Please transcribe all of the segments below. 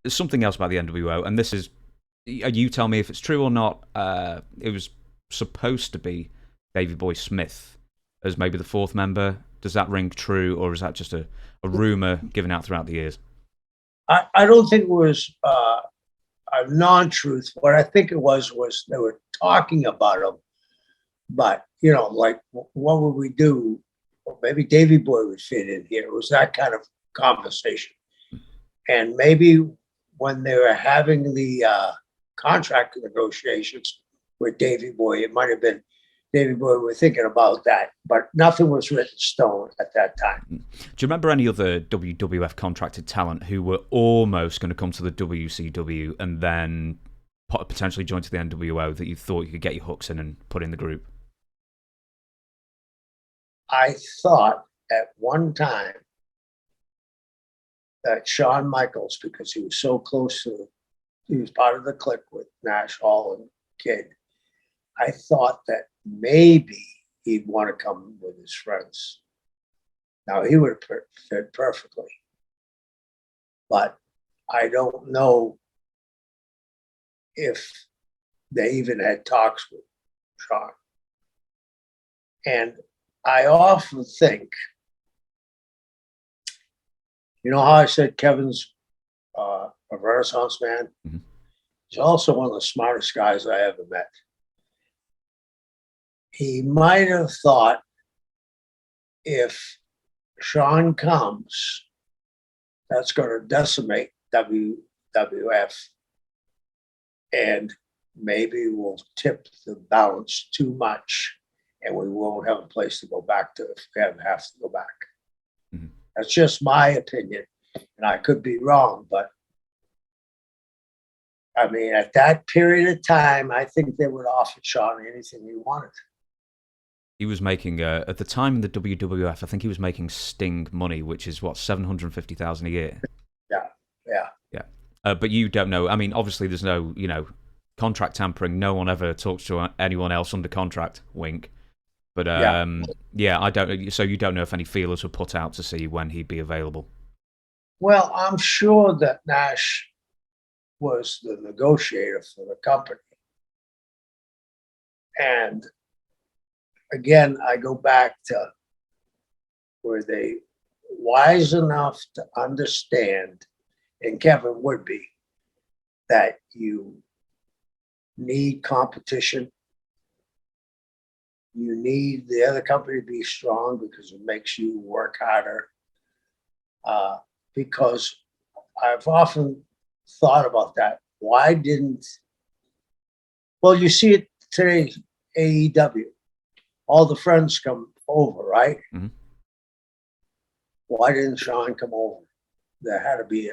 there's something else about the NWO, and this is, you tell me if it's true or not. It was supposed to be Davey Boy Smith as maybe the fourth member. Does that ring true, or is that just a rumor given out throughout the years? I don't think it was a non-truth. What I think it was they were talking about him, but like, what would we do? Well, maybe Davey Boy would fit in here. It was that kind of conversation. And maybe when they were having the contract negotiations with Davey Boy, it might have been Davey Boy were thinking about that, but nothing was written in stone at that time. Do you remember any other WWF contracted talent who were almost going to come to the WCW and then potentially join to the NWO that you thought you could get your hooks in and put in the group? I thought at one time that Shawn Michaels, because he was so close he was part of the clique with Nash, Hall, and Kidd. I thought that maybe he'd want to come with his friends. Now, he would have fit perfectly. But I don't know if they even had talks with Shawn. And I often think, how I said Kevin's a Renaissance man? Mm-hmm. He's also one of the smartest guys I ever met. He might have thought if Shawn comes, that's going to decimate WWF, and maybe we'll tip the balance too much, and we won't have a place to go back to if we have to go back. Mm-hmm. That's just my opinion, and I could be wrong, but I mean, at that period of time, I think they would offer Shawn anything he wanted. He was making, at the time in the WWF, I think he was making Sting money, which is, what, $750,000 a year? Yeah. But you don't know. I mean, obviously there's no, contract tampering. No one ever talks to anyone else under contract, wink. But, I don't. So you don't know if any feelers were put out to see when he'd be available? Well, I'm sure that Nash was the negotiator for the company. And again, I go back to were they wise enough to understand, and Kevin would be, that you need competition. You need the other company to be strong because it makes you work harder. Because I've often thought about that. Why didn't, well, you see it today, AEW. All the friends come over, right? Mm-hmm. Why didn't Shawn come over? There had to be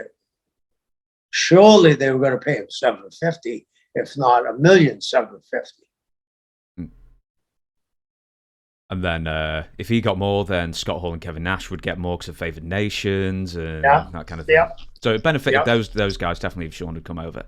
surely they were going to pay him $750, if not $1,750,000. And then if he got more, then Scott Hall and Kevin Nash would get more because of favored nations and that kind of thing. So it benefited those guys definitely if Shawn had come over.